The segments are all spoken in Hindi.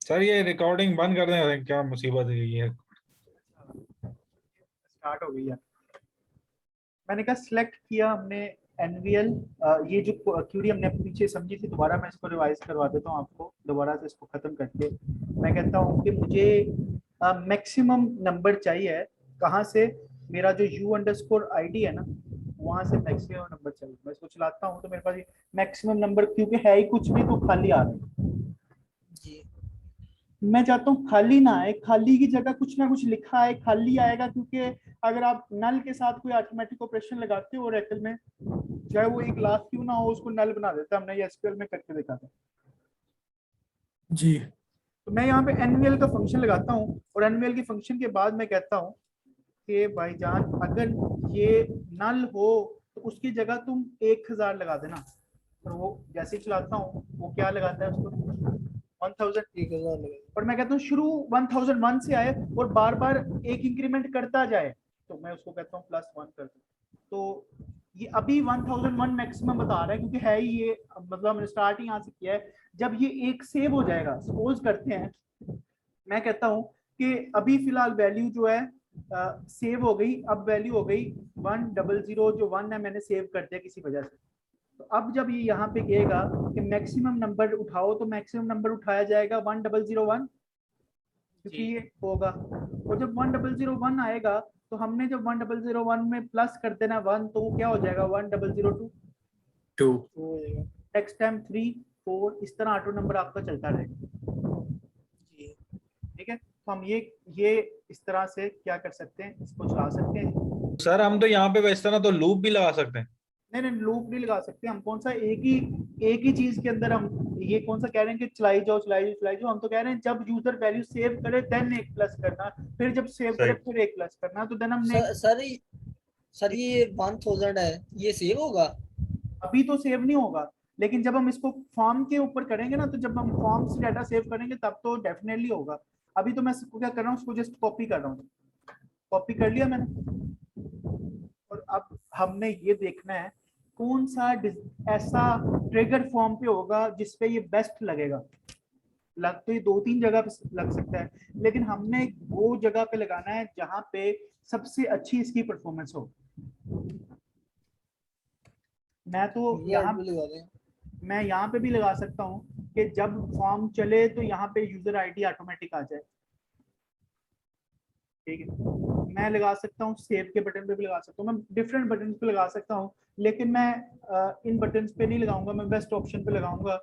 सर ये रिकॉर्डिंग बंद कर दें, क्या मुसीबत है ये। स्टार्ट हो गई है। मैंने कहा सिलेक्ट किया हमने एनवीएल। ये जो क्यूरी हमने पीछे समझी थी, दोबारा मैं इसको रिवाइज करवा देता हूँ आपको, दोबारा से इसको खत्म करके मैं कहता हूँ कि मुझे मैक्सिमम नंबर चाहिए। कहाँ से? मेरा जो यू अंडरस्कोर आईडी है ना, वहां से मैक्सिमम नंबर चाहिए। मैं इसको चलाता हूँ तो मेरे पास मैक्सिमम नंबर, क्योंकि है ही कुछ भी तो खाली आ रहा है। जी मैं चाहता हूँ खाली ना आए, खाली की जगह कुछ ना कुछ लिखा है, खाली आएगा। क्योंकि अगर आप नल के साथ कोई ऑटोमेटिक ऑपरेशन लगाते हो ओरेकल में, चाहे वो एक लाख क्यों ना हो, उसको नल बना देता है। हमने ये एसक्यूएल में करके देखा था। जी। तो मैं यहाँ पे एनवीएल का फंक्शन लगाता हूँ, और एनवीएल के फंक्शन के बाद मैं कहता हूँ कि भाईजान अगर ये नल हो तो उसकी जगह तुम 1000 लगा देना। और वो जैसे ही चलाता हूँ वो क्या लगाता है उसको, 1000। 1000 लगे। और मैं कहता हूँ शुरू 1001 से आए और बार बार एक इंक्रीमेंट करता जाए, तो मैं उसको कहता हूँ +1 कर दूँ। तो ये अभी 1001 मैक्सिमम बता रहा है, क्योंकि है ही ये, मतलब हमने स्टार्टिंग यहाँ से किया है। जब ये एक सेव हो जाएगा, सपोज करते हैं, मैं कहता हूँ कि अभी फिलहाल वैल्यू जो है सेव हो गई, अब वैल्यू हो गई 100, जो 1 है मैंने सेव कर दिया किसी वजह से। तो अब जब ये यहाँ पे कहेगा कि मैक्सिमम नंबर उठाओ, तो मैक्सिमम नंबर उठाया जाएगा 1001, क्योंकि ये होगा। और जब 1001 आएगा, तो हमने जब 1001 में प्लस कर देना 1, तो वो क्या हो जाएगा 1002। 2 नेक्स्ट टाइम 3 4, इस तरह ऑटो नंबर आपका चलता रहेगा। जी। ठीक है, तो हम ये इस तरह से क्या कर सकते हैं, इसको चला सकते हैं। सर हम तो यहाँ पे इस तरह तो लूप भी लगा सकते हैं। नहीं नहीं, लूप नहीं लगा सकते हम। कौन सा एक ही चीज के अंदर हम ये कौन सा कह रहे हैं कि चलाई जाओ चलाई जाओ चलाई जाओ? हम तो कह रहे हैं जब यूजर वैल्यू सेव करे देन एक प्लस करना, फिर जब सेव करे सही। फिर एक प्लस करना। तो देन हमने सर ये 1000 है, ये सेव होगा? अभी तो सेव नहीं होगा, लेकिन जब हम इसको फॉर्म के ऊपर करेंगे ना, तो जब हम फॉर्म से डाटा सेव करेंगे तब तो डेफिनेटली होगा। अभी तो मैं इसको क्या कर रहा हूँ, उसको जस्ट कॉपी कर रहा हूँ। कॉपी कर लिया मैंने, और अब हमने ये देखना है कौन सा ऐसा ट्रिगर फॉर्म पे होगा जिसपे ये बेस्ट लगेगा। लग तो ये 2-3 जगह पे लग सकता है, लेकिन हमने वो जगह पे लगाना है जहां पे सबसे अच्छी इसकी परफॉर्मेंस हो। मैं तो ये यहाँ एड भी लगा दें। मैं यहाँ पे भी लगा सकता हूँ कि जब फॉर्म चले तो यहाँ पे यूजर आईडी ऑटोमेटिक आ जाए। ठीक है, मैं लगा सकता हूँ सेव के बटन पे भी लगा सकता हूँ, मैं डिफरेंट बटन पे लगा सकता हूँ। लेकिन मैं इन बटन पे नहीं लगाऊंगा, मैं बेस्ट ऑप्शन पे लगाऊंगा।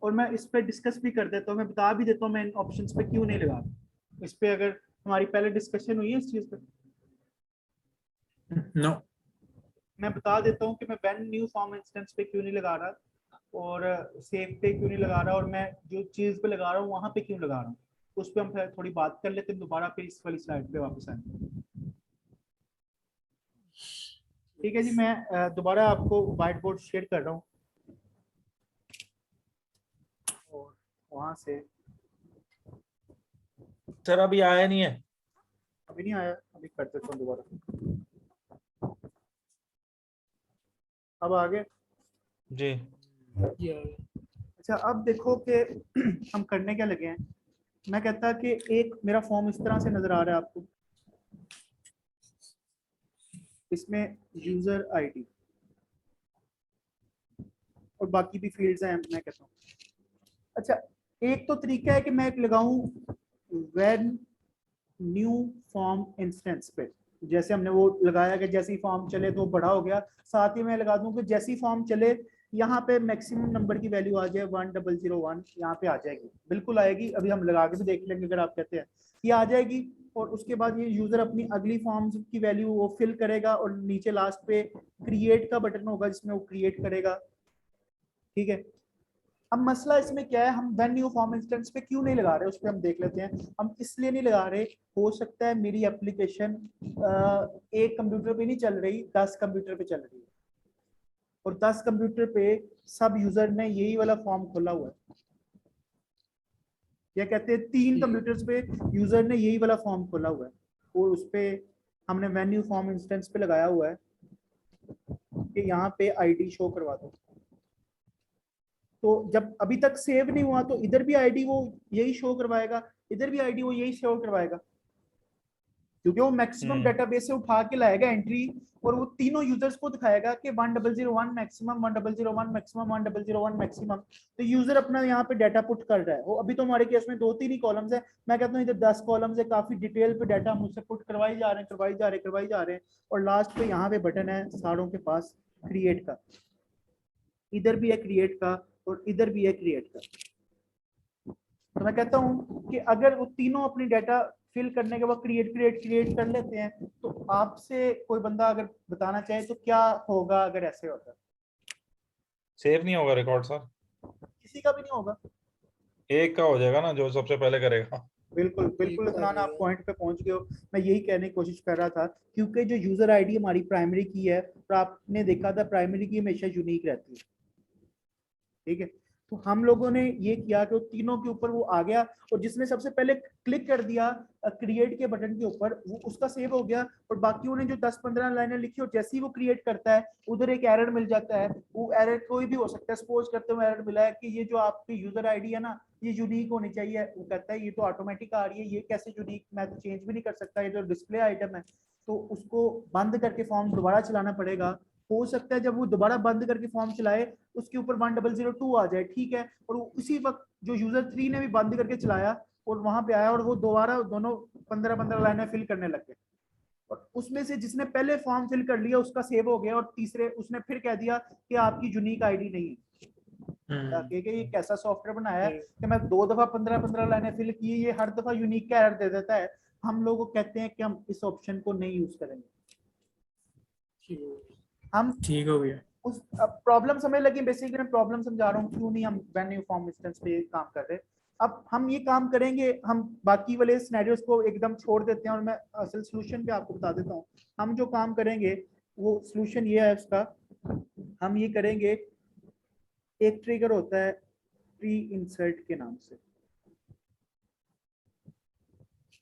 और मैं इस पे डिस्कस भी कर देता हूँ, मैं बता भी देता हूँ मैं इन ऑप्शन पे क्यों नहीं लगा रहा। इस पे अगर हमारी पहले डिस्कशन हुई है इस चीज पे, नो। मैं बता देता हूँ कि मैं वेन न्यू फॉर्म इंस्टेंस पे क्यों नहीं लगा रहा, और सेव पे क्यों नहीं लगा रहा, और मैं जो चीज पे लगा रहा हूँ वहां पे क्यों लगा रहा हूँ। उस पर हम फिर थोड़ी बात कर लेते हैं, दोबारा फिर इस वाली स्लाइड पे वापस आए। ठीक है जी, मैं दोबारा आपको व्हाइट बोर्ड शेयर कर रहा हूँ, और वहां से सर अभी आया नहीं है। अभी नहीं आया, अभी कर देता हूँ दोबारा। अब आगे। जी। अच्छा, अब देखो कि हम करने क्या लगे हैं। मैं कहता कि एक मेरा फॉर्म इस तरह से नजर आ रहा है आपको, इसमें यूजर आईडी और बाकी भी फील्ड्स हैं, मैं कहता हूँ। अच्छा, एक तो तरीका है कि मैं एक लगाऊं व्हेन न्यू फॉर्म इंस्टेंस पे, जैसे हमने वो लगाया कि जैसे ही फॉर्म चले तो बड़ा हो गया। साथ ही मैं लगा दूं कि जैसे ही फॉर्म चले यहाँ पे मैक्सिमम नंबर की वैल्यू आ जाए 1001, यहाँ पे आ जाएगी, बिल्कुल आएगी। अभी हम लगा के भी देख लेंगे, अगर आप कहते हैं ये आ जाएगी। और उसके बाद ये यूजर अपनी अगली फॉर्म की वैल्यू वो फिल करेगा, और नीचे लास्ट पे क्रिएट का बटन होगा जिसमें वो क्रिएट करेगा। ठीक है, अब मसला इसमें क्या है, हम वेन न्यू फॉर्म इंस्टेंस पे क्यों नहीं लगा रहे, उस पर हम देख लेते हैं। हम इसलिए नहीं लगा रहे, हो सकता है मेरी एप्लीकेशन एक कंप्यूटर पे नहीं चल रही, 10 कंप्यूटर पे चल रही है, और 10 कंप्यूटर पे सब यूजर ने यही वाला फॉर्म खोला हुआ है। या कहते हैं 3 कंप्यूटर्स पे यूजर ने यही वाला फॉर्म खोला हुआ है, और उस पे हमने वेन न्यू फॉर्म इंस्टेंस पे लगाया हुआ है कि यहाँ पे आईडी शो करवा दो। तो जब अभी तक सेव नहीं हुआ तो इधर भी आईडी वो यही शो करवाएगा, इधर भी आईडी वो यही शो करवाएगा, क्योंकि वो मैक्सिमम डेटाबेस से उठा के लाएगा एंट्री, और वो तीनों यूजर्स को दिखाएगा कि 1001 मैक्सिमम, 1001 मैक्सिमम, 1001 मैक्सिमम। तो यूजर अपना यहाँ पे डाटा पुट कर रहा है। वो अभी तो हमारे केस में 2-3 ही कॉलम्स है, मैं कहता हूँ इधर 10 कॉलम्स है, काफी डिटेल पे डाटा मुझसे पुट करवाई जा रहे हैं, करवाई जा रहे हैं। और लास्ट पे यहाँ पे बटन है सारों के पास क्रिएट का, इधर भी है क्रिएट का और इधर भी है क्रिएट का। तो मैं कहता हूँ कि अगर वो तीनों अपनी डाटा फिल करने के बाद क्रिएट कर लेते हैं, तो आपसे कोई बंदा अगर बताना चाहे तो क्या होगा अगर ऐसे होता? सेव नहीं होगा रिकॉर्ड सर, किसी का भी नहीं होगा। एक का हो जाएगा ना जो सबसे पहले करेगा। बिल्कुल बिल्कुल इमरान, आप पॉइंट पे पहुंच गए हो। मैं यही कहने की कोशिश कर रहा था, क्योंकि जो यूजर आईडी हमारी प्राइमरी की है, और आपने देखा था प्राइमरी की हमेशा यूनिक रहती है, ठीक है। तो हम लोगों ने ये किया कि तीनों के ऊपर वो आ गया, और जिसने सबसे पहले क्लिक कर दिया क्रिएट के बटन के ऊपर, वो उसका सेव हो गया। और बाकी उन्हें जो 10-15 लाइनें लिखी, और जैसे ही वो क्रिएट करता है उधर एक एरर मिल जाता है। वो एरर कोई भी हो सकता है, सपोज करते हुए एरर मिला है कि ये जो आपकी यूजर आईडी है ना, ये यूनिक होनी चाहिए। वो कहता है ये तो ऑटोमेटिक आ रही है, ये कैसे यूनिक, मैं तो चेंज भी नहीं कर सकता, ये तो डिस्प्ले आइटम है। तो उसको बंद करके फॉर्म दोबारा चलाना पड़ेगा। हो सकता है जब वो दोबारा बंद करके फॉर्म चलाए उसके ऊपर 1002 आ जाए, ठीक है। और उसी वक्त जो यूजर 3 ने भी बंद करके चलाया और वहां पे आया, और वो दोबारा दोनों 15-15 लाइनें फिल करने लग गए, और उसमें से जिसने पहले फॉर्म फिल कर लिया उसका सेव हो गया, और तीसरे उसने फिर कह दिया कि आपकी यूनिक आईडी नहीं है। कि ये कैसा सॉफ्टवेयर बनाया है कि मैं 2 दफा 15-15 लाइनें फिल की, ये हर दफा यूनिक का एरर दे देता है। हम लोग कहते हैं कि हम इस ऑप्शन को नहीं यूज करेंगे। हम ठीक हो गया। उस प्रॉब्लम समझ लगी, बेसिकली मैं प्रॉब्लम समझा रहा हूँ क्यों नहीं हम वेन्यू फॉर्म इंस्टेंस पे काम कर रहे। अब हम ये काम करेंगे, हम बाकी वाले सिनेरियोस को एकदम छोड़ देते हैं और मैं असल सॉल्यूशन पे आपको बता देता हूँ। हम जो काम करेंगे वो सॉल्यूशन ये है उसका, हम ये करेंगे, एक ट्रिगर होता है प्री इंसर्ट के नाम से।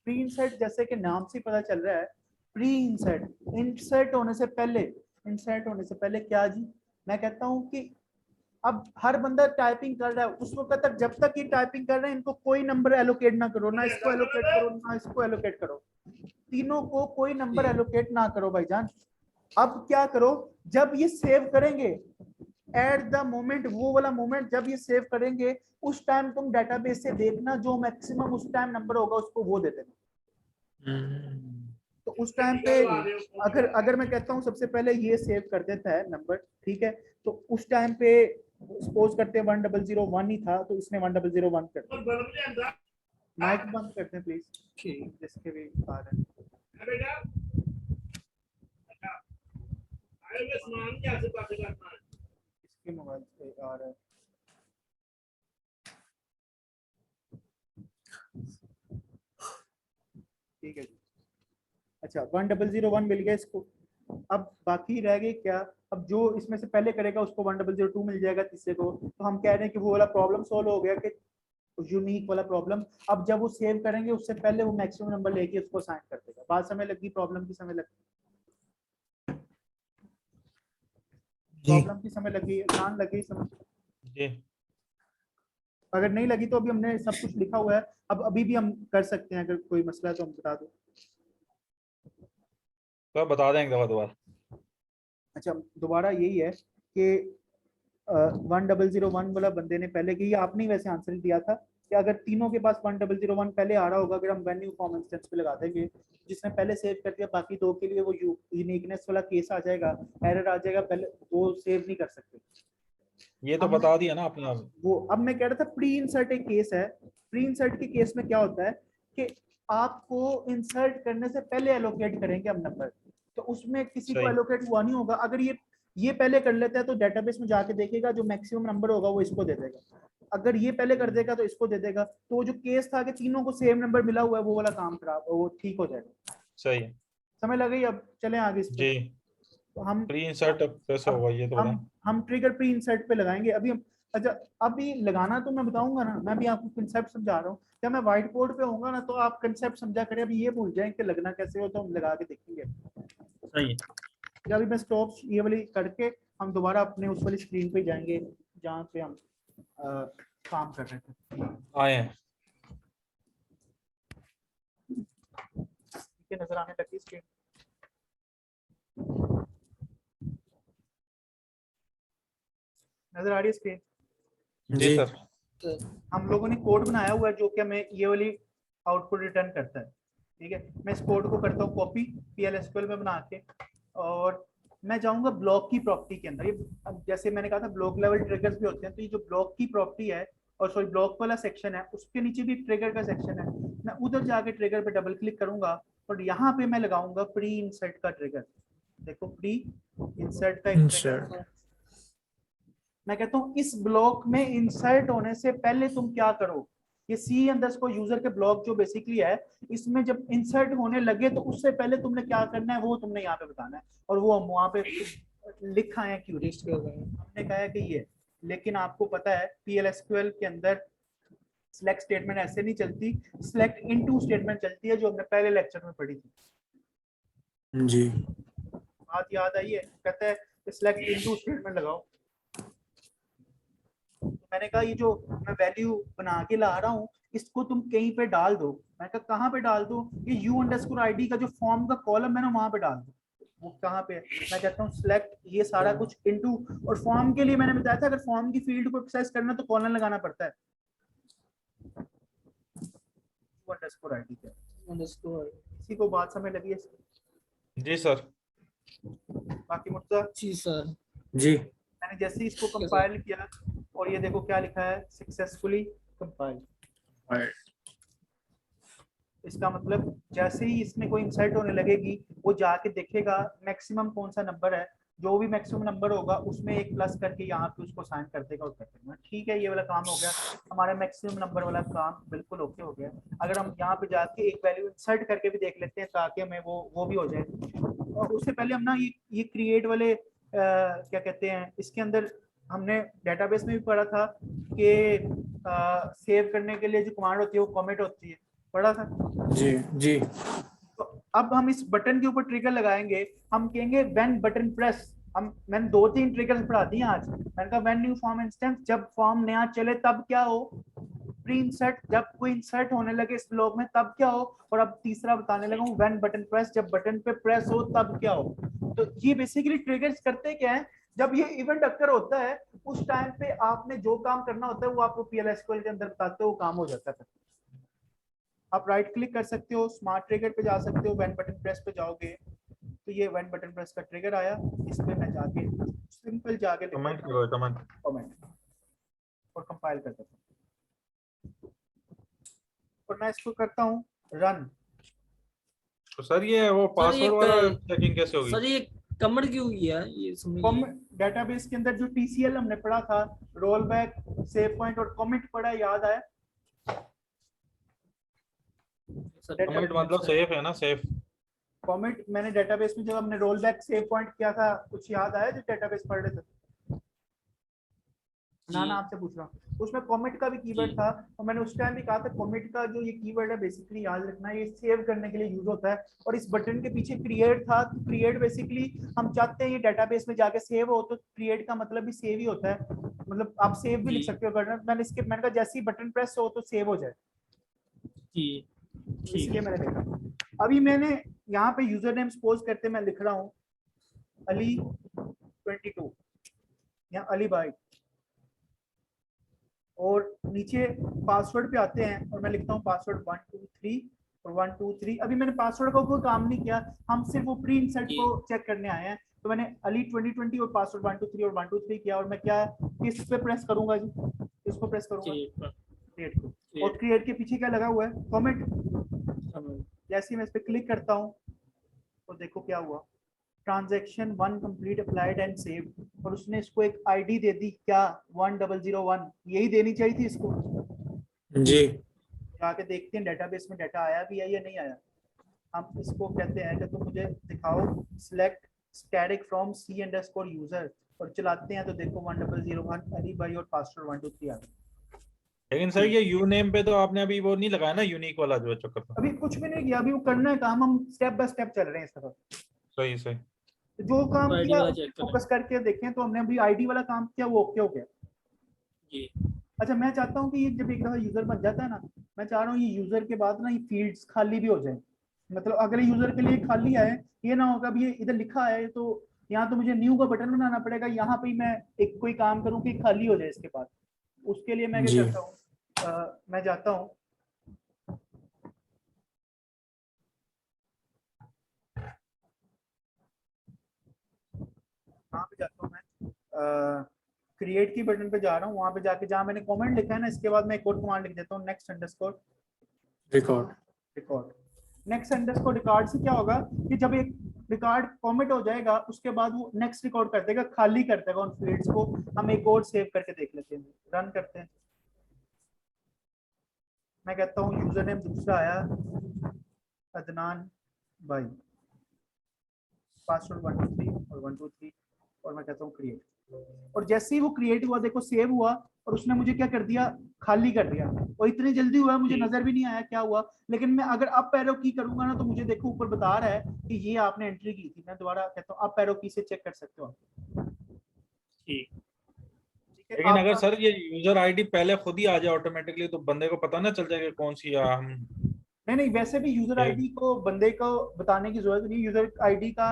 प्री इंसर्ट जैसे कि नाम से पता चल रहा है, प्री इंसर्ट, इंसर्ट होने से पहले, इंसर्ट होने से पहले क्या जी, मैं कहता हूं कि अब हर बंदा टाइपिंग कर रहा है, उस वक्त तक जब तक ये टाइपिंग कर रहे हैं इनको कोई नंबर एलोकेट ना करो, ना इसको एलोकेट करो ना इसको एलोकेट करो, तीनों को कोई नंबर एलोकेट ना करो भाईजान। अब क्या करो, जब ये सेव करेंगे, एट द मोमेंट, वो वाला मोमेंट जब ये सेव करेंगे, उस टाइम तुम डेटाबेस से देखना जो मैक्सिमम उस टाइम नंबर होगा उसको वो दे देना। तो उस टाइम पे अगर अगर मैं कहता हूँ सबसे पहले ये सेव कर देता है नंबर, ठीक है, तो उस टाइम पे सपोज करते हैं 1001 ही था, तो इसने 1001 कर दिया। माइक बंद करते हैं प्लीज, जिसके भी आ रहे हैं। इसके मोबाइल से आ रहा है। ठीक है जी, अच्छा 1001 मिल गया इसको। अब बाकी रह गए क्या, अब जो इसमें से पहले करेगा उसको 1002 मिल जाएगा तीसरे को। तो हम कह रहे हैं कि वो वाला प्रॉब्लम सॉल्व हो गया, कि यूनिक वाला प्रॉब्लम। अब जब वो सेव करेंगे उससे पहले वो मैक्सिमम नंबर लेके उसको असाइन कर देगा। बात समय लगी, प्रॉब्लम की समय लगी, प्रॉब्लम की समय लगी, आसान लगी समझ जी। अगर नहीं लगी तो अभी हमने सब कुछ लिखा हुआ है, अब अभी भी हम कर सकते हैं, अगर कोई मसला है तो हम बता दो। तो आप बता दें एक दफा दोबारा। अच्छा दोबारा यही है कि 1001 वाला बंदे ने पहले की, आपने ही वैसे आंसर दिया था कि अगर तीनों के पास 1001 पहले आ रहा होगा, अगर हम वेन्यू फॉर्म इंस्टेंस पे लगा देंगे, जिसने पहले सेव कर दिया, बाकी दो के लिए वो यूनिकनेस वाला केस आ जाएगा, एरर आ जाएगा, पहले वो सेव नहीं कर सकते। ये तो बता दिया ना आपने। वो अब मैं कह रहा था प्री इंसर्ट एक केस है। प्री इंसर्ट के केस में क्या होता है कि आपको इंसर्ट करने से पहले एलोकेट करेंगे हम नंबर, तो उसमें किसी को एलोकेट हुआ नहीं होगा। अगर ये पहले कर लेता है तो डेटाबेस में जाके देखेगा जो मैक्सिमम नंबर होगा वो इसको दे देगा, अगर ये पहले कर देगा तो इसको दे देगा। तो जो केस था कि तीनों को सेम नंबर मिला हुआ है, वो वाला काम खराब, वो ठीक हो जाएगा। सही है, समझ लग गई? अब चलें आगे इस पे। जी। तो हम प्री इंसर्ट कैसे होगा ये तो बताएं। हम ट्रिगर प्री इंसर्ट पे लगाएंगे अभी हम। अच्छा अभी लगाना तो मैं बताऊंगा ना, मैं भी आपको कंसेप्ट समझा रहा हूँ। जब मैं व्हाइट बोर्ड पे होऊंगा ना तो आप कंसेप्ट समझा करें, अभी ये भूल जाएं कि लगना कैसे हो, तो हम लगा के देखेंगे। सही है। जब अभी मैं स्टॉप ये वाली करके हम दोबारा अपने उस वाली स्क्रीन पे जाएंगे जहाँ पे हम काम कर रहे थे। आए हैं। ठीक है, नजर आने लगी स्क्रीन? नजर आ रही है स्क्रीन? जी जी। सर। तो हम लोगों ने कोड बनाया हुआ है जो कि हमें ये वाली आउटपुट रिटर्न करता है। ठीक है, मैं इस कोड को करता हूँ कॉपी PL/SQL में बना के, और मैं जाऊंगा ब्लॉक की प्रॉपर्टी के अंदर। ये अब जैसे मैंने कहा था ब्लॉक लेवल ट्रिगर्स भी होते हैं, तो ये जो ब्लॉक की प्रॉपर्टी है और सॉरी ब्लॉक वाला सेक्शन है उसके नीचे भी ट्रिगर का सेक्शन है। मैं उधर जाके ट्रिगर पे डबल क्लिक करूंगा और यहाँ पे मैं लगाऊंगा प्री इंसर्ट का ट्रिगर। देखो प्री इंसर्ट का एक ट्रिगर। मैं कहता हूँ इस ब्लॉक में इंसर्ट होने से पहले तुम क्या करो, ये सी अंडरस्कोर यूजर के ब्लॉक जो बेसिकली है, इसमें जब इंसर्ट होने लगे तो उससे पहले तुमने क्या करना है वो तुमने यहाँ पे बताना है, और वो हम वहाँ पे लिखा है क्यों लिस्ट किया गया है। हमने कहा है कि ये। लेकिन आपको पता है PL/SQL के अंदर सिलेक्ट स्टेटमेंट ऐसे नहीं चलती, सिलेक्ट इनटू स्टेटमेंट चलती है जो हमने पहले लेक्चर में पढ़ी थी। जी। बात याद आई है? कहता है सिलेक्ट इनटू स्टेटमेंट लगाओ। मैंने कहा ये जो मैं वैल्यू बना के ला रहा हूँ इसको तुम कहीं पे डाल दो। मैं कहा कहाँ पे डाल दो? ये u_id का जो फॉर्म का कॉलम है ना वहां पे डाल दो। वो कहाँ पे है? मैं कहता हूँ सिलेक्ट ये सारा कुछ इनटू, और फॉर्म के लिए मैंने बताया था अगर फॉर्म की फील्ड को एक्सेस करना तो कॉलन लगाना पड़ता है। u_id का अंडरस्कोर। किसी को बात समझ लगी है? जी सर। बाकी मुर्तजा जी सर। जी। मैंने जैसे ही इसको कंपाइल किया और ये देखो क्या लिखा है, सक्सेसफुली कंपाइल। इसका मतलब जैसे ही इसमें कोई इंसर्ट होने लगेगी वो जाके देखेगा मैक्सिमम कौन सा नंबर है, जो भी मैक्सिमम नंबर होगा उसमें एक प्लस करके यहाँ पे उसको साइन कर देगा और कर देगा। ठीक है, ये वाला काम हो गया, हमारा मैक्सिमम नंबर वाला काम बिल्कुल ओके हो गया। अगर हम यहाँ पे जाके एक वैल्यू इंसर्ट करके भी देख लेते हैं ताकि हमें वो भी हो जाए, और उससे पहले हम ना ये क्रिएट वाले क्या कहते हैं, इसके अंदर हमने डेटाबेस में भी पढ़ा था कि सेव करने के लिए जो कमांड होती है वो कमेंट होती है, पढ़ा था। जी। जी। तो अब हम इस बटन के ऊपर ट्रिगर लगाएंगे, हम कहेंगे व्हेन बटन प्रेस। मैंने 2-3 ट्रिगर्स पढ़ा दिए आज। मैंने कहा व्हेन न्यू फॉर्म इंस्टेंस, जब फॉर्म नया चले तब क्या हो, प्री इंसर्ट जब कोई इंसर्ट होने लगे इस ब्लॉक में तब क्या हो, और अब तीसरा बताने लगा हूँ व्हेन बटन प्रेस, जब बटन पे प्रेस हो तब क्या हो। तो ये बेसिकली ट्रिगर्स करते क्या है, जब ये इवेंट अक्कर होता है उस टाइम पे आपने जो काम करना होता है वो आपको PL/SQL के अंदर बताते हो, वो काम हो जाता है। आप राइट क्लिक कर सकते हो, स्मार्ट ट्रिगर पे जा सकते हो, व्हेन बटन प्रेस पे जाओगे तो ये व्हेन बटन प्रेस का ट्रिगर आया। इस पे मैं जाके सिंपल जाके कमेंट करो, कमेंट और कंपाइल कर देता हूँ, और मैं इसको करता हूँ रन। तो सर ये वो पासवर्ड वाला चेकिंग कैसे होगी? सर ये कमेंट क्यों किया ये समझ डेटाबेस के अंदर जो TCL हमने पढ़ा था, रोल बैक, सेव पॉइंट और कमिट पढ़ा, याद आया? कमेंट मतलब सेफ है ना, सेफ। कमिट मैंने डेटाबेस में जब हमने रोल बैक सेव पॉइंट किया था कुछ याद आया जो डेटाबेस पढ़ रहे थे? ना आपसे पूछ रहा हूँ, उसमें कमिट का भी कीवर्ड था, और मैंने उस टाइम भी कहा था कमिट का जो ये कीवर्ड है बेसिकली याद रखना, ये सेव करने के लिए यूज होता है। और इस बटन के पीछे क्रिएट था, क्रिएट बेसिकली हम चाहते हैं ये डेटाबेस में जाके सेव हो, तो क्रिएट का मतलब भी सेव ही होता है, मतलब आप सेव भी लिख सकते हो। मैंने कहा जैसे ही बटन प्रेस हो तो सेव हो जाए, इसलिए मैंने देखा। अभी मैंने यहाँ पे यूजर नेम सपोज करते मैं लिख रहा हूँ अली 22 या अली भाई, और नीचे पासवर्ड पे आते हैं और मैं लिखता हूँ पासवर्ड 123 और 123। अभी मैंने पासवर्ड का कोई काम नहीं किया, हम सिर्फ वो प्री इंसर्ट को चेक करने आए हैं। तो मैंने अली 2020 और पासवर्ड 123 और 123 किया, और मैं क्या किस पे प्रेस करूंगा जी, इसको प्रेस करूंगा क्रिएट को, और क्रिएट के पीछे क्या लगा हुआ है, कमेंट। जैसे ही मैं इस पे क्लिक करता हूँ तो देखो क्या हुआ, transaction 1 complete applied and save, और उसने इसको एक आईडी दे दी, क्या 1001, यही देनी चाहिए थी इसको। जी। जाके देखते हैं डेटाबेस में डाटा आया भी है या नहीं आया। हम इसको कहते हैं कि तुम मुझे दिखाओ सिलेक्ट स्टैटिक फ्रॉम C_यूजर, और चलाते हैं तो देखो 1001 अली भाई और पासवर्ड 123 आ गया। लेकिन सर ये यू नेम पे तो आपने अभी वो नहीं लगाया ना, यूनिक वाला जो चक्कर था। अभी कुछ भी नहीं किया, अभी वो करना है काम, हम स्टेप बाय स्टेप चल रहे हैं इस तरफ। सही सही। जो काम ID किया वाला चेक करें। फोकस करके देखें, तो हमने अभी आईडी वाला काम किया वो ओके हो गया। जी अच्छा मैं चाहता हूँ कि ये जब एक दफा यूजर बन जाता है ना, मैं चाह रहा हूँ ये यूजर के बाद ना ये फील्ड्स खाली भी हो जाए। मतलब अगले यूजर के लिए खाली है, ये ना होगा अभी ये इधर लिखा है तो यहाँ तो मुझे न्यू का बटन बनाना पड़ेगा, यहाँ पे ही मैं एक कोई काम करूँ कि खाली हो जाए इसके बाद। उसके लिए मैं क्या जी करता हूँ, मैं जाता हूँ यहाँ पे जाता हूँ मैं क्रिएट की बटन पे जा रहा हूँ, वहां पे जाके जहाँ मैंने कमेंट लिखा है ना, इसके बाद मैं एक और कमांड लिख देता हूँ, next underscore record. Record. Next underscore record से क्या होगा कि जब एक रिकॉर्ड कमिट हो जाएगा उसके बाद वो नेक्स्ट रिकॉर्ड कर देगा, खाली कर देगा उन फील्ड्स को। हम एक और सेव करके देख लेते हैं, रन करते हैं। मैं कहता हूँ यूजर नेम दूसरा आया अदनान भाई, पासवर्ड 123 और 123 और मैं कहता हूँ क्रिएट। और जैसे ही वो क्रिएट हुआ देखो सेव हुआ और उसने मुझे क्या कर दिया, खाली कर दिया। और इतनी जल्दी हुआ मुझे नजर भी नहीं आया क्या हुआ। लेकिन मैं अगर अप एरो की करूंगा ना तो मुझे देखो ऊपर बता रहा है कि ये आपने एंट्री की थी। मैं दोबारा कहता हूँ अप एरो की से चेक कर सकते हो आप। ठीक। ठीक है लेकिन अगर आप सर ये यूजर आईडी पहले खुद ही आ जाए ऑटोमेटिकली तो बंदे को पता ना चल जाएगा कौन सी हम। नहीं नहीं, वैसे भी यूजर ये- आईडी को बंदे को बताने की जरूरत नहीं। यूजर आईडी का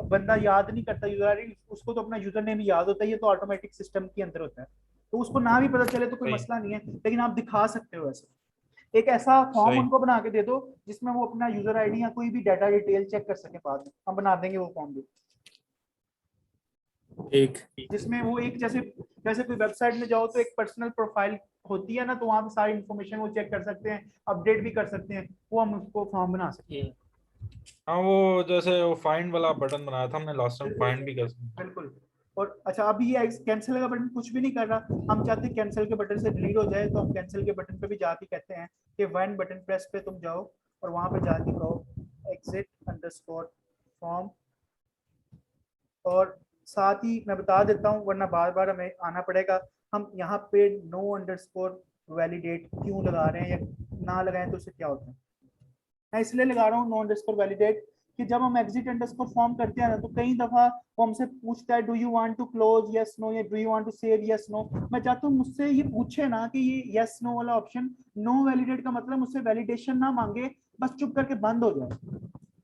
बंदा याद नहीं करता यूजर आईडी, उसको तो अपना यूजर नेम याद होता है, ये तो ऑटोमेटिक सिस्टम के अंदर होता है। तो उसको ना भी पता चले तो कोई सही मसला नहीं है, लेकिन आप दिखा सकते हो ऐसे। एक ऐसा फॉर्म सही। उनको बना के दे दो जिसमें वो अपना यूजर आईडी या कोई भी डाटा डिटेल चेक कर सके बाद में, हम बना देंगे वो फॉर्म भी। एक जिसमें वो एक जैसे जैसे कोई वेबसाइट में जाओ तो एक पर्सनल प्रोफाइल होती है ना, तो वहाँ पे सारी इन्फॉर्मेशन वो चेक कर सकते हैं, अपडेट भी कर सकते हैं, वो हम उसको फॉर्म बना सकते हैं। हाँ वो जैसे वो फाइंड वाला बटन बनाया था हमने लास्ट टाइम, बिल्कुल फाइंड भी कर सकते बिल्कुल। और अच्छा अभी ये कैंसिल का बटन कुछ भी नहीं कर रहा, हम चाहते हैं कैंसिल के बटन से डिलीट हो जाए, तो हम कैंसिल के बटन पे भी जाके कहते हैं कि वन बटन प्रेस पे तुम जाओ और वहां पे जाके कहो एग्जिट अंडरस्कोर फॉर्म। और साथ ही मैं बता देता हूँ वरना बार बार हमें आना पड़ेगा, हम यहाँ पे नो अंडरस्कोर वैलिडेट क्यों लगा रहे हैं या ना लगाएं तो उससे क्या होता है। मैं इसलिए लगा रहा हूँ नो अंडरस्कोर वैलिडेट कि जब हम एग्जिट अंडरस्कोर फॉर्म करते हैं ना तो कई दफा वो हमसे पूछता है do you want to close yes no या do you want to save yes no. मैं चाहता हूँ मुझसे ये पूछे ना कि ये यस नो वाला ऑप्शन, नो वैलिडेट का मतलब मुझसे वैलिडेशन ना मांगे, बस चुप करके बंद हो जाए।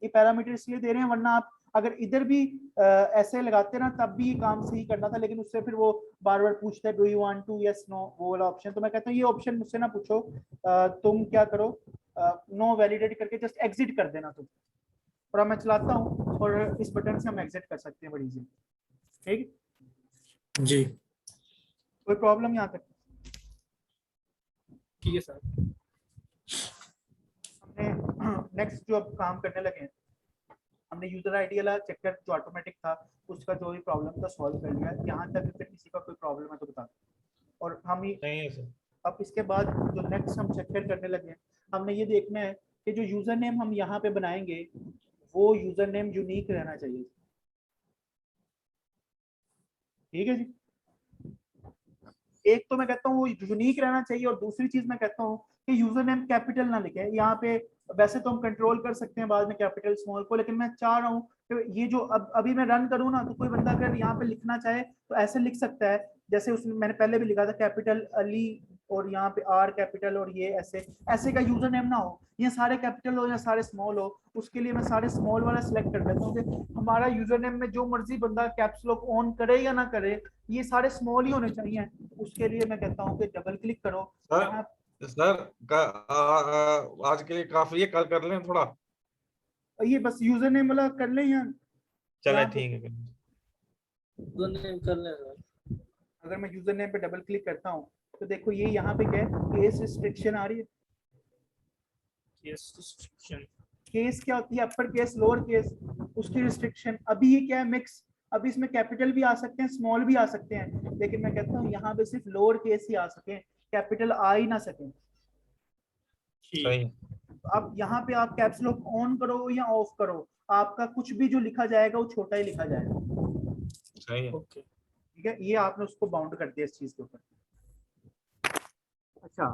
ये पैरामीटर इसलिए दे रहे हैं वरना आप अगर इधर भी ऐसे लगाते ना तब भी ये काम सही करना था, लेकिन उससे फिर वो बार बार पूछता है do you want to yes no वो वाला ऑप्शन। तो मैं कहता हूँ ये ऑप्शन मुझसे ना पूछो, तुम क्या करो नो वैलिडेट करके जस्ट एग्जिट कर देना तुम। और अब मैं चलाता हूँ और इस बटन से हम एग्जिट कर सकते हैं बड़ी इजी। ठीक, जी कोई प्रॉब्लम यहाँ तक? ठीक है सर। हमने नेक्स्ट जो अब काम करने लगे हैं, हमने यूजर आईडी वाला चेकर जो ऑटोमेटिक था उसका जो भी प्रॉब्लम था सॉल्व कर लिया। यहाँ तक अगर किसी का कोई प्रॉब्लम है तो बता दो। और हम ही नहीं है सर। अब इसके बाद जो नेक्स्ट हम चेकर करने लगे हैं, हमने ये देखना है कि जो यूजर नेम हम यहाँ पे बनाएंगे वो यूजर नेम यूनिक रहना चाहिए। ठीक है जी, एक तो मैं कहता हूँ वो यूनिक रहना चाहिए और दूसरी चीज मैं कहता हूँ कि यूजर नेम कैपिटल ना लिखे यहाँ पे। वैसे तो हम कंट्रोल कर सकते हैं बाद में कैपिटल स्मॉल को, लेकिन मैं चाह रहा हूँ कि ये जो अब अभी मैं रन करूँ ना तो कोई बंदा अगर यहाँ पे लिखना चाहे तो ऐसे लिख सकता है जैसे उसमें मैंने पहले भी लिखा था कैपिटल अली और यहाँ पे आर कैपिटल और ये ऐसे ऐसे का यूजर नेम ना हो, ये सारे कैपिटल हो या सारे स्मॉल हो। उसके लिए मैं सारे स्मॉल वाला सिलेक्ट कर देता हूँ कि हमारा यूजर नेम में जो मर्जी बंदा कैप्स लॉक ऑन करे या ना करे ये सारे स्मॉल ही होने चाहिए। उसके लिए मैं कहता हूँ कि डबल क्लिक करो सर यहाँ। सर आज के लिए काफी है, कल कर लें थोड़ा। ये बस यूजर नेम वाला कर लें यहाँ चले यहाँ पे। ठीक है। कर लें सर। अगर मैं यूजर नेम पे डबल क्लिक करता हूँ तो देखो ये यहाँ पे क्या है, केस रिस्ट्रिक्शन आ रही है। Case restriction. केस क्या होती है, अपर केस लोअर केस, उसकी रिस्ट्रिक्शन। अभी ये क्या है, मिक्स। अभी इसमें कैपिटल भी आ सकते हैं स्मॉल भी आ सकते हैं, लेकिन मैं कहता हूँ यहाँ पे सिर्फ लोअर केस ही आ सके, कैपिटल आ ही ना सके। सही है। अब यहाँ पे आप कैप्स लॉक ऑन करो या ऑफ करो, आपका कुछ भी जो लिखा जाएगा वो छोटा ही लिखा जाएगा। सही है। ओके। ठीक है, ये आपने उसको बाउंड कर दिया इस चीज के ऊपर। अच्छा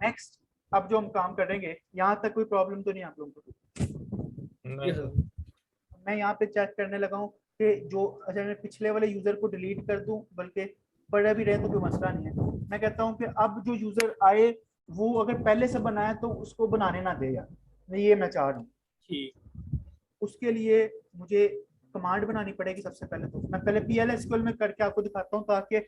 नेक्स्ट, अब जो हम काम करेंगे यहाँ तक कोई प्रॉब्लम तो नहीं आप लोगों को? नहीं सर। मैं यहाँ पे चेक करने लगा हूँ कि जो अगर मैं पिछले वाले यूजर को डिलीट कर दूं बल्कि पढ़े भी रहे तो कोई मसला नहीं है। मैं कहता हूँ कि अब जो यूजर आए वो अगर पहले से बनाया तो उसको बनाने ना दे यार, ये मैं चाह रहा हूँ। ठीक। उसके लिए मुझे कमांड बनानी पड़ेगी सबसे पहले। तो मैं पहले PL/SQL में करके आपको दिखाता हूँ ताकि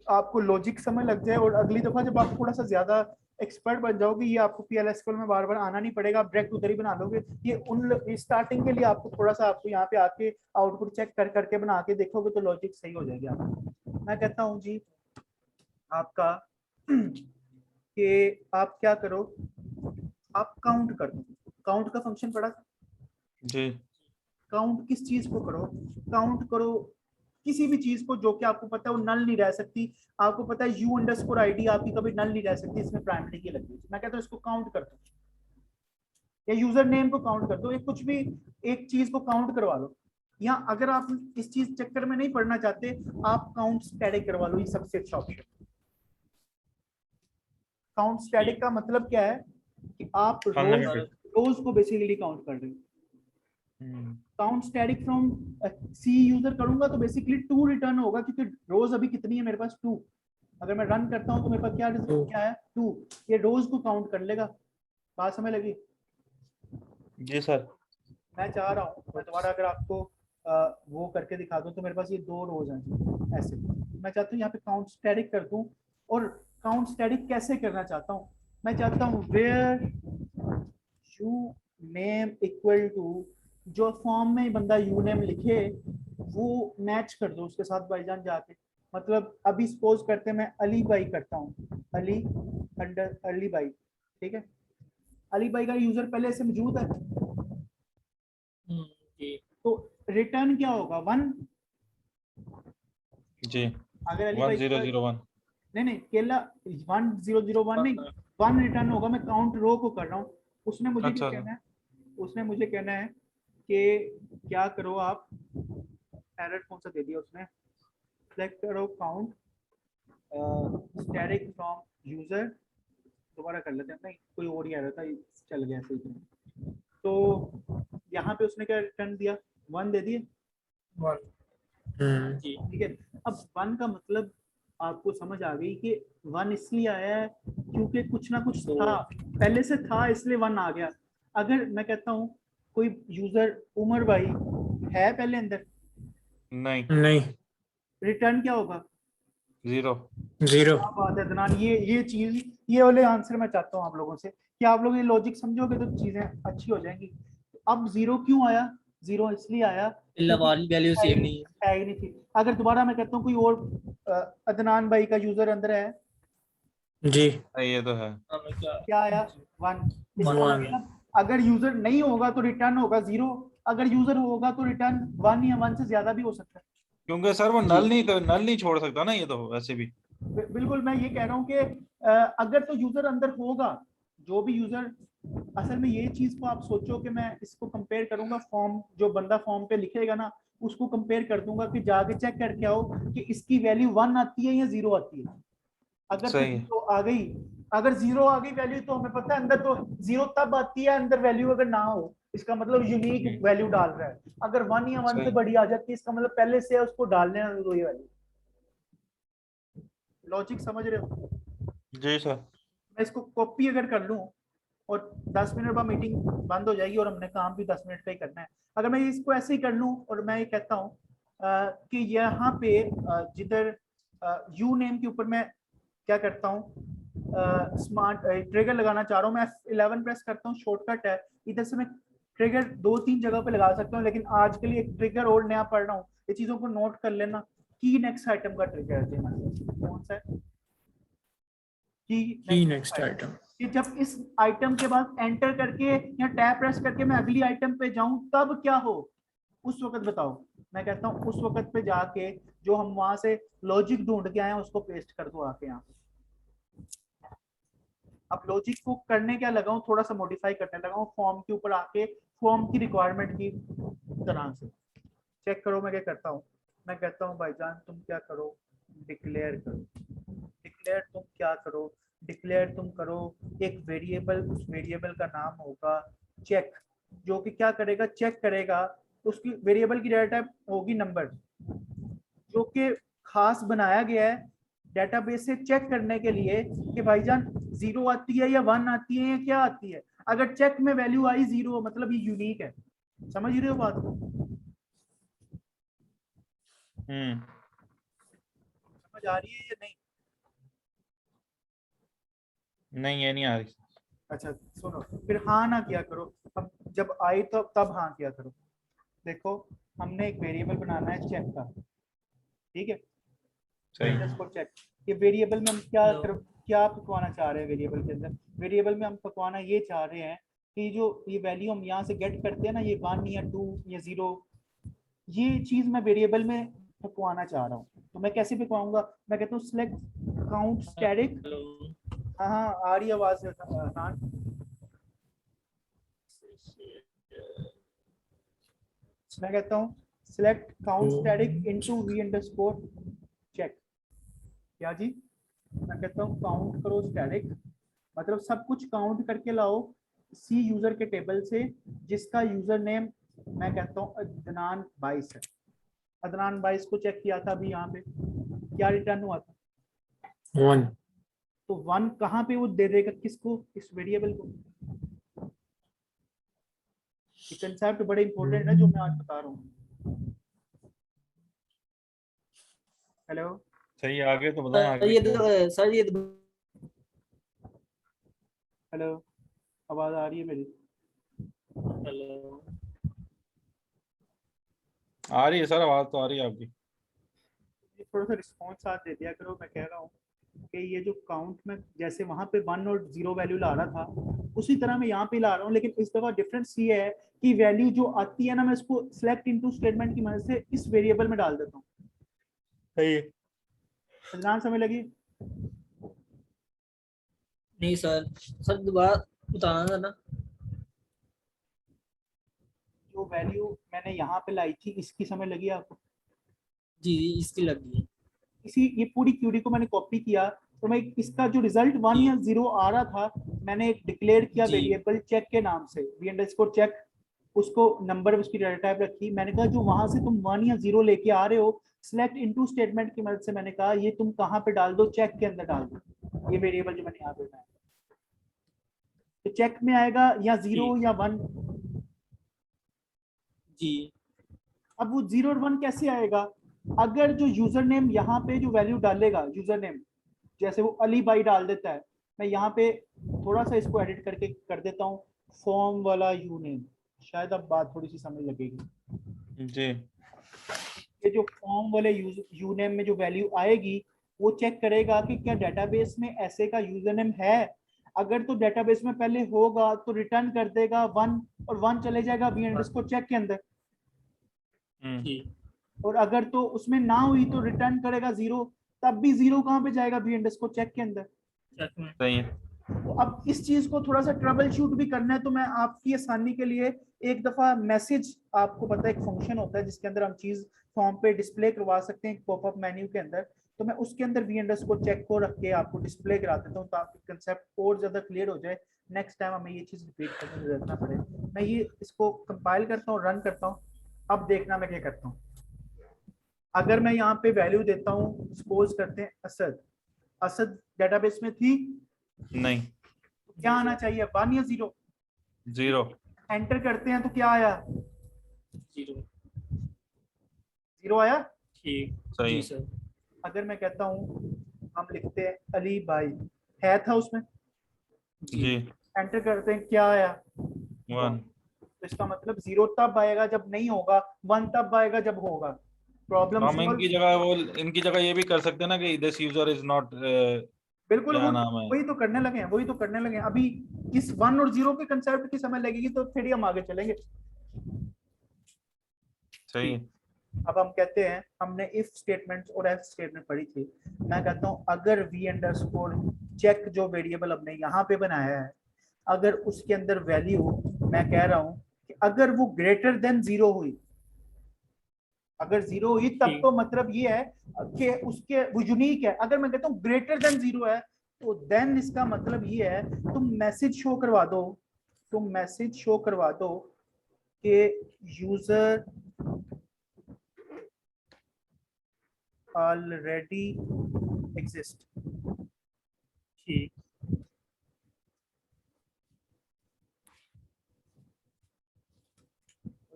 आपको लॉजिक समझ लग जाए, और अगली दफा जब आप थोड़ा सा ज्यादा एक्सपर्ट बन जाओगे ये आपको PL/SQL में बार बार आना नहीं पड़ेगा, आप डायरेक्ट उधर ही बना लोगे। ये स्टार्टिंग के लिए आपको थोड़ा सा आपको यहाँ पे आके आउटपुट चेक कर करके बना के देखोगे तो लॉजिक सही हो जाएगी आपका। मैं कहता हूँ जी आपका कि आप क्या करो, आप काउंट कर दो। काउंट का फंक्शन पड़ा, जी काउंट किस चीज को करो, काउंट करो किसी भी चीज को जो कि आपको पता है वो नल नहीं रह सकती। आपको पता है u_id आपकी कभी नल नहीं रह सकती, इसमें प्राइमरी की लगी। मैं कहता हूँ इसको काउंट कर दो, या यूजर नेम को काउंट कर दो, एक कुछ भी एक चीज को काउंट करवा लो। या अगर आप इस चीज चक्कर में नहीं पढ़ना चाहते, आप काउंट स्टैटिक करवा लो, ये सबसे अच्छा ऑप्शन। काउंट स्टैटिक का मतलब क्या है कि आप Unlimited. रोज को बेसिकली काउंट कर रहे हो। Count static from c user करूंगा तो बेसिकली 2 रिटर्न होगा, क्योंकि रोज अभी कितनी है मेरे पास 2। अगर मैं रन करता हूं तो मेरे पास क्या क्या है 2, ये रोज को काउंट कर लेगा। बात समझ लगी? जी सर। मैं चाह रहा हूँ मैं दोबारा अगर आपको वो करके दिखा दूं तो मेरे पास ये 2 रोज हैं ऐसे। मैं चाहता हूँ यहाँ पे काउंट स्टैटिक कर दूं, और काउंट स्टैटिक कैसे करना चाहता हूँ, मैं चाहता हूँ where you name equal to, जो फॉर्म में बंदा यू नेम लिखे वो मैच कर दो उसके साथ भाईजान जाके। मतलब अभी सपोज करते मैं अली भाई करता हूँ, अली अंडर अली भाई, ठीक है। अली भाई का यूजर पहले से मौजूद है, जी तो रिटर्न क्या होगा 1। जी अगर अली भाई 1001। नहीं केला 1001 नहीं 1 रिटर्न होगा। मैं काउंट रो को कर रहा हूँ। उसने मुझे क्या अच्छा कहना है, उसने मुझे कहना है कि क्या करो आप, एरर कौन सा दे दिया उसने, सेलेक्ट करो काउंट स्टैटिक फ्रॉम यूजर। दोबारा कर लेते हैं, नहीं कोई और ही एरर था, चल गया सही तरह। तो यहाँ पे उसने क्या रिटर्न दिया, 1 दे दिए, 1। जी ठीक है। अब 1 का मतलब आपको समझ आ गई कि 1 इसलिए आया है क्योंकि कुछ ना कुछ था, पहले से था इसलिए 1 आ गया। अगर मैं कहता हूँ कोई यूजर उमर भाई है पहले अंदर, नहीं नहीं, रिटर्न क्या होगा 0। 0। क्या बात है अदनान, ये चीज ये वाले आंसर मैं चाहता हूँ आप लोगों से कि आप लोग ये लॉजिक समझोगे तो चीजें अच्छी हो जाएंगी। अब 0 क्यों आया, 0 इसलिए आया वाली वैल्यू सेम नहीं है। है ही नहीं थी। अगर दोबारा मैं कहता हूँ कोई और अदनान भाई का यूजर अंदर है, जी ये तो है। क्या आया 1। इसका 1। मतलब अगर यूजर नहीं होगा तो रिटर्न होगा 0, अगर यूजर होगा तो रिटर्न 1 या 1 से ज्यादा भी हो सकता है। क्योंकि सर वो जी नल नहीं छोड़ सकता ना, ये तो वैसे भी। बिल्कुल मैं ये कह रहा हूँ कि अगर तो यूजर अंदर होगा, जो भी यूजर, असल में ये चीज को आप सोचो कि मैं इसको कंपेयर करूंगा फॉर्म, जो बंदा फॉर्म पे लिखेगा ना उसको कंपेयर कर दूंगा कि जाके चेक करके आओ कि इसकी वैल्यू 1 आती है या 0 आती है। अगर तो सही है। 0 आ गई, अगर 0 आ गई वैल्यू तो हमें पता है अंदर तो 0 तब आती है अंदर वैल्यू अगर ना हो, इसका मतलब यूनिक वैल्यू डाल रहा है। अगर 1 या 1 से सही। बड़ी आ जाती है इसका मतलब पहले से है उसको डालने ना दो ये वैल्यू। लॉजिक समझ रहे हो? जी सर। मैं इसको कॉपी अगर कर लूं और 10 मिनट बाद मीटिंग बंद हो जाएगी और हमने काम भी 10 मिनट का ही करना है। अगर मैं इसको ऐसे ही कर लूं और मैं ये कहता हूं कि यहाँ पे जिधर यू नेम के ऊपर मैं क्या करता हूँ, स्मार्ट ट्रिगर लगाना चाह रहा हूँ, मैं F11 प्रेस करता हूँ, शॉर्टकट है। इधर से मैं ट्रिगर 2-3 जगह पे लगा सकता हूँ, लेकिन आज के लिए एक ट्रिगर और नया पढ़ रहा हूँ, ये चीजों को नोट कर लेना। की नेक्स्ट आइटम का ट्रिगर है कौन सा है, की की नेक्स्ट नेक्स्ट आइटम, आइटम। कि जब इस आइटम के बाद एंटर करके या टैब प्रेस करके मैं अगली आइटम पे जाऊं तब क्या हो, उस वक्त बताओ। मैं कहता हूं उस वक्त पे जाके जो हम वहां से लॉजिक ढूंढ के आए हैं उसको पेस्ट कर दो आके यहाँ। अब लॉजिक को करने क्या लगा हूं, थोड़ा सा मॉडिफाई करने लगा हूं फॉर्म के ऊपर आके, फॉर्म की रिक्वायरमेंट की तरह से। चेक करो मैं क्या करता हूँ, मैं कहता हूँ भाईजान तुम क्या करो, डिक्लेयर करो। डिक्लेयर तुम क्या करो, डिक्लेयर तुम करो एक वेरिएबल, उस वेरिएबल का नाम होगा चेक, जो कि क्या करेगा, चेक करेगा। उसकी वेरिएबल की डेटा टाइप होगी नंबर, जो कि खास बनाया गया है डेटाबेस से चेक करने के लिए कि भाईजान 0 आती है या 1 आती है या क्या आती है। अगर चेक में वैल्यू आई 0 मतलब ये यूनिक है। समझ रहे हो बात को? समझ आ रही है या नहीं? नहीं ये नहीं आ रही। अच्छा सुनो, फिर हाँ ना किया करो, अब जब आई तो तब हाँ किया करो। देखो हमने एक वेरिएबल बनाना है चेक का, ठीक है, सही। Underscore check. ये वेरिएबल में हम क्या पकवाना चाह रहे हैं? वेरिएबल के अंदर, वेरिएबल में हम पकवाना ये चाह रहे हैं कि जो ये वैल्यू हम यहाँ से गेट करते हैं ना, ये 1 या 2 या 0, ये चीज मैं वेरिएबल में पकवाना चाह रहा हूँ। तो मैं कैसे पकवाऊंगा? मैं कहता हूँ सिलेक्ट काउंट स्टैटिक। हाँ हाँ आ रही आवाज। हाँ मैं कहता हूँ select count static into v underscore check. क्या जी? मैं कहता हूँ काउंट करो स्टैटिक, मतलब सब कुछ काउंट करके लाओ सी यूजर के टेबल से, जिसका यूजर नेम मैं कहता हूँ अदनान 22 है। अदनान 22 को चेक किया था अभी, यहाँ पे क्या रिटर्न हुआ था? 1 तो 1 कहाँ पे वो दे देगा? किसको? इस वेरिएबल को। ये कंसेप्ट बड़े इंपॉर्टेंट है जो मैं आज बता रहा हूँ। हेलो सही, आगे तो बताएं सर आगे ये क्या। सर ये हेलो, आवाज आ रही है मेरी? हेलो आ रही है सर, आवाज तो आ रही है आपकी। थोड़ा सा रिस्पॉन्स साथ दे दिया करो। मैं कह रहा हूँ कि ये जो काउंट में जैसे वहां पे 1 और 0 वैल्यू ला रहा था, उसी तरह मैं यहाँ पे ला रहा हूँ, लेकिन इस दफा डिफरेंस ये है कि वैल्यू जो आती है ना, मैं इसको सिलेक्ट इनटू स्टेटमेंट की मदद से इस वेरिएबल में डाल देता हूँ। सही है। अदनान समझ लगी? नहीं सर दोबारा बताना था ना। जो वैल्यू मैंने यहाँ पे लाई थी, इसकी समझ लगी आपको? जी इसकी लगी है। इसी ये पूरी क्यूरी को मैंने कॉपी किया, तो मैं इसका जो रिजल्ट 1 या 0 आ रहा था, मैंने एक डिक्लेयर किया जी। वेरिएबल चेक के नाम से, वी अंडरस्कोर चेक। उसको नंबर उसकी डाटा टाइप रखी। मैंने कहा जो वहां से तुम 1 या 0 लेके आ रहे हो, सिलेक्ट इनटू स्टेटमेंट की मदद से मैंने कहा ये तुम कहाँ पे डाल दो? चेक के अंदर डाल दो। ये वेरिएबल जो मैंने यहाँ पे बनाया, तो चेक में आएगा या 0 या 1। जी अब वो 0 और 1 कैसे आएगा? अगर जो यूजर नेम यहाँ पे जो वैल्यू डालेगा, यूजर नेम जैसे वो अली भाई डाल देता है, मैं यहाँ पे थोड़ा सा इसको एडिट करके कर देता हूँ फॉर्म वाला यू नेम, शायद अब बात थोड़ी सी समझ लगेगी। जी। ये जो फॉर्म वाले यू नेम में जो वैल्यू आएगी, वो चेक करेगा कि क्या डेटाबेस में ऐसे का यूजर नेम है। अगर तो डेटाबेस में पहले होगा तो रिटर्न कर देगा 1, और 1 चले जाएगा वी अंडरस्कोर चेक के अंदर। जी और अगर तो उसमें ना हुई तो रिटर्न करेगा 0, तब भी 0 कहाँ पे जाएगा? वी अंडरस्कोर चेक के अंदर। चेक में। सही है। तो अब इस चीज को थोड़ा सा ट्रबल शूट भी करना है, तो मैं आपकी आसानी के लिए एक दफा मैसेज, आपको पता है एक फंक्शन होता है जिसके अंदर हम चीज फॉर्म पे डिस्प्ले करवा सकते हैं पॉपअप मेन्यू के अंदर, तो मैं उसके अंदर वी अंडरस्कोर चेक को रख के आपको डिस्प्ले करा देता हूँ ताकि कंसेप्ट और ज्यादा क्लियर हो जाए। नेक्स्ट टाइम हमें ये चीज रिपीट करने की जरूरत ना पड़े। मैं ये इसको कंपाइल करता हूँ, रन करता हूँ। अब देखना मैं क्या करता हूँ। अगर मैं यहाँ पे वैल्यू देता हूँ, सपोज करते हैं असद, असद डेटाबेस में थी, नहीं। क्या आना चाहिए? 1 या 0? 0। एंटर करते हैं तो क्या आया? 0। 0 आया। ठीक। सही जी है। सर। अगर मैं कहता हूँ हम लिखते हैं अली भाई, है था उसमें, जी। एंटर करते हैं, क्या आया? 1। तो इसका मतलब 0 तब आएगा जब नहीं होगा, 1 तब आएगा जब होगा। प्रॉब्लम हम सॉल्व। इनकी जगह वो, इनकी जगह ये भी कर सकते हैं ना कि दिस यूजर इज नॉट, बिल्कुल, क्या नाम है। वही तो करने लगे हैं, वही तो करने लगे हैं। अभी इस 1 और 0 के कंसेप्ट की समझ लगेगी तो फिर ही हम आगे चलेंगे। सही है। अब हम कहते हैं, हमने इफ स्टेटमेंट और एल्स स्टेटमेंट पढ़ी थी। मैं कहता हूं अगर वी अंडरस्कोर चेक जो वेरिएबल हमने यहाँ पे बनाया है, अगर उसके अंदर वैल्यू, मैं कह रहा हूं कि अगर वो ग्रेटर देन 0 हुई, अगर 0 हुई तब तो मतलब ये है कि उसके वो यूनिक है। अगर मैं कहता हूँ ग्रेटर देन 0 है, तो देन इसका मतलब ये है तुम मैसेज शो करवा दो, तुम मैसेज शो करवा दो कि यूजर already एग्जिस्ट। ठीक,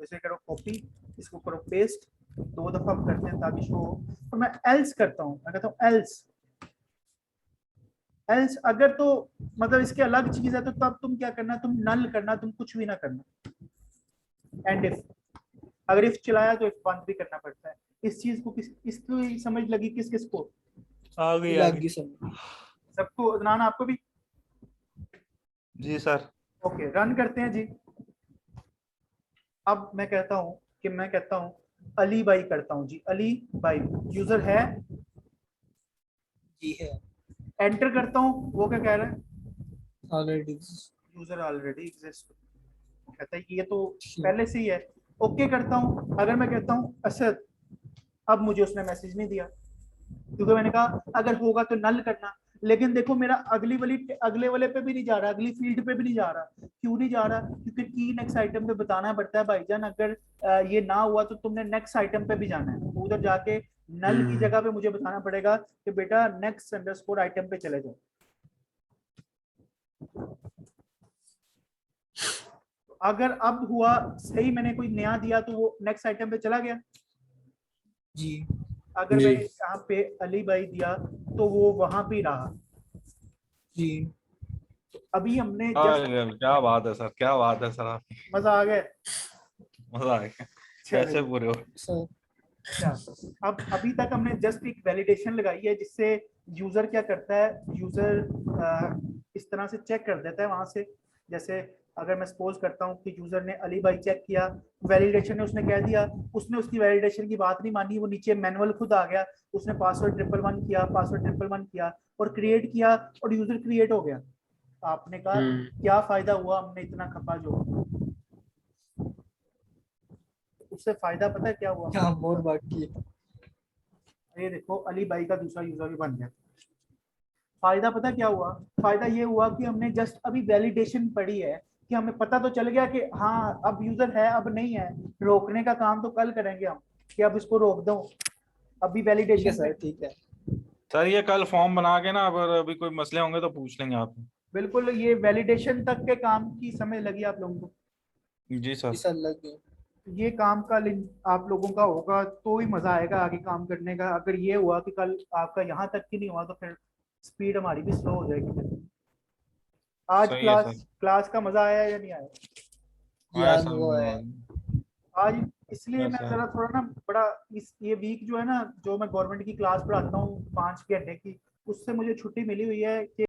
इसे करो कॉपी, इसको करो पेस्ट, 2 दफा हम करते हैं ताकि शो हो। और मैं एल्स करता हूँ, मैं कहता हूँ एल्स, एल्स अगर तो मतलब इसके अलग चीज है तो तब तुम क्या करना, तुम नल करना, तुम कुछ भी ना करना। एंड इफ, अगर इफ चलाया तो इफ बंद भी करना पड़ता है। इस चीज को किस, इसको समझ लगी किस किस को? आ गई लगी समझ। सबको? अदनान आपको भी? जी सर। ओके, रन करते हैं जी। अब मैं कहता हूँ कि मैं कहता हूँ अली भाई करता हूँ जी, अली भाई यूजर है, जी है एंटर करता हूँ, वो क्या कह रहा है? ऑलरेडी। User already exist. कहता है ये तो पहले से ही है। ओके करता हूँ, अगर मैं कहता हूँ असद, अब मुझे उसने मैसेज नहीं दिया क्योंकि मैंने कहा अगर होगा तो नल करना। लेकिन देखो मेरा अगले वाले पे भी नहीं जा रहा, अगली फील्ड पे भी नहीं जा रहा। क्यों नहीं जा रहा? क्योंकि की नेक्स्ट आइटम पे बताना पड़ता है भाईजान, अगर ये ना हुआ तो तुमने नेक्स्ट आइटम पे भी जाना है, तो उधर जाके नल की जगह पे मुझे बताना पड़ेगा कि बेटा नेक्स्ट अंडरस्कोर आइटम पे चले जाओ। अगर अब हुआ सही, मैंने कोई नया दिया तो वो नेक्स्ट आइटम पे चला गया। जी अगर जी। मैंने यहाँ पे अली भाई दिया तो वो वहां पे रहा। जी अभी हमने जस्ट, क्या बात है सर, क्या बात है सर, आप मजा आ गया। मजा आ गया। चले कैसे पूरे हो? सर। अच्छा, अब अभी तक हमने जस्ट एक वैलिडेशन लगाई है जिससे यूजर क्या करता है, यूजर इस तरह से चेक कर देता है वहां से। जैसे अगर मैं सपोज करता हूँ कि यूजर ने अली भाई चेक किया, वैलिडेशन ने उसने कह दिया, उसने उसकी वैलिडेशन की बात नहीं मानी, वो नीचे मैनुअल खुद आ गया, उसने पासवर्ड 111 किया, पासवर्ड 111 किया और क्रिएट किया और यूजर क्रिएट हो गया। आपने कहा क्या फायदा हुआ, हमने इतना खपा जो, उससे फायदा पता है क्या हुआ? क्या और बाकी है? ये देखो अली भाई का दूसरा यूजर भी बन गया। फायदा पता क्या हुआ? फायदा ये हुआ कि हमने जस्ट अभी वैलिडेशन पढ़ी है कि हमें पता तो चल गया कि हाँ अब यूजर है, अब नहीं है। रोकने का काम तो कल करेंगे हम कि अब इसको रोक दो। अभी ठीक है वैलिडेशन सर, ठीक है। सर ये कल फॉर्म बना के ना, अगर अभी कोई मसले होंगे तो पूछ लेंगे आप। बिल्कुल, ये वैलिडेशन तक के काम की समझ लगी आप लोगों को? जी सर। जी सर लग गए। ये काम का लिंक आप लोगों का होगा तो ही मजा आएगा आगे काम करने का। अगर ये हुआ कि कल आपका यहाँ तक की नहीं हुआ तो फिर स्पीड हमारी भी स्लो हो जाएगी। आज सही है क्लास सर। क्लास का मजा आया या नहीं आया? जी आया आज वो है। सर। आज इसलिए मैं ऐसा जरा है। थोड़ा ना बड़ा इस ये वीक जो है ना, जो मैं गवर्नमेंट की क्लास पढ़ाता हूँ 5 घंटे की, उससे मुझे छुट्टी मिली हुई है कि